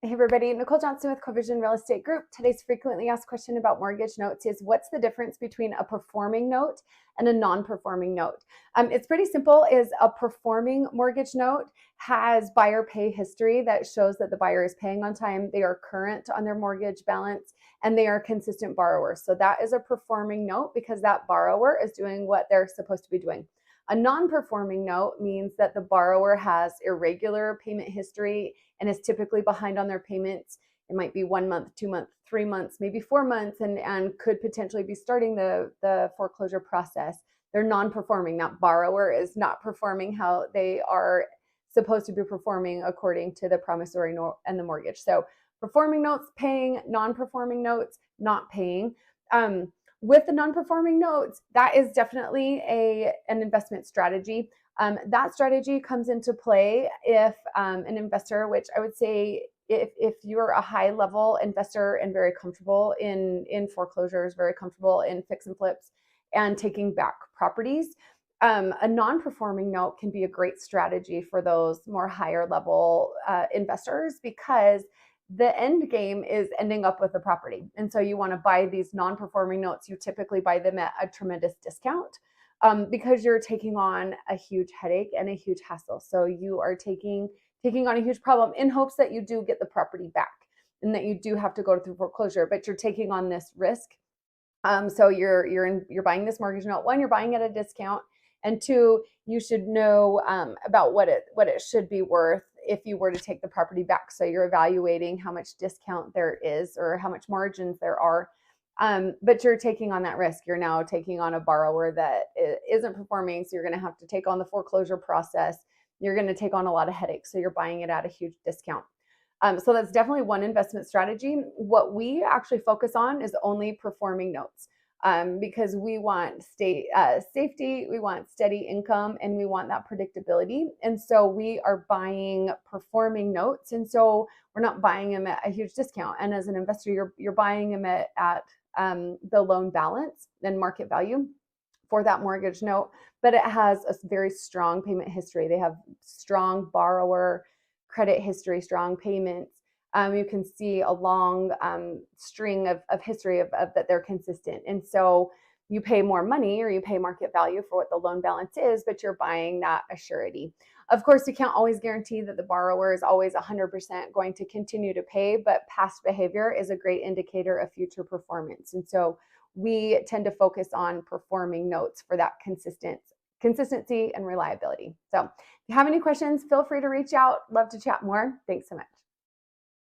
Hey everybody, Nicole Johnson with Covision Real Estate Group. Today's frequently asked question about mortgage notes is what's the difference between a performing note and a non-performing note? It's pretty simple. Is a performing mortgage note has buyer pay history that shows that the buyer is paying on time, they are current on their mortgage balance, and they are consistent borrowers. So that is a performing note because that borrower is doing what they're supposed to be doing. A non-performing note means that the borrower has irregular payment history and is typically behind on their payments. It might be 1 month, 2 months, 3 months, maybe 4 months, and could potentially be starting the foreclosure process. They're non-performing. That borrower is not performing how they are supposed to be performing according to the promissory note and the mortgage. So performing notes paying, non-performing notes not paying. With the non-performing notes, that is definitely an investment strategy. That strategy comes into play if an investor, which I would say if you're a high level investor and very comfortable in foreclosures, very comfortable in fix and flips and taking back properties, a non-performing note can be a great strategy for those more higher level investors because the end game is ending up with the property. And so you want to buy these non-performing notes. You typically buy them at a tremendous discount because you're taking on a huge headache and a huge hassle. So you are taking on a huge problem in hopes that you do get the property back and that you do have to go through foreclosure, but you're taking on this risk. So you're buying this mortgage note. One, you're buying at a discount, and two, you should know about what it should be worth if you were to take the property back. So you're evaluating how much discount there is or how much margins there are. But you're taking on that risk. You're now taking on a borrower that isn't performing. So you're going to have to take on the foreclosure process. You're going to take on a lot of headaches. So you're buying it at a huge discount. So that's definitely one investment strategy. What we actually focus on is only performing notes because we want safety, we want steady income, and we want that predictability. And so we are buying performing notes. And so we're not buying them at a huge discount. And as an investor, you're buying them at the loan balance and market value for that mortgage note, but it has a very strong payment history. They have strong borrower credit history, strong payments. You can see a long string of history of that they're consistent. And so you pay more money or you pay market value for what the loan balance is, but you're buying that assurity. Of course, you can't always guarantee that the borrower is always 100% going to continue to pay, but past behavior is a great indicator of future performance. And so we tend to focus on performing notes for that consistency and reliability. So if you have any questions, feel free to reach out. Love to chat more. Thanks so much.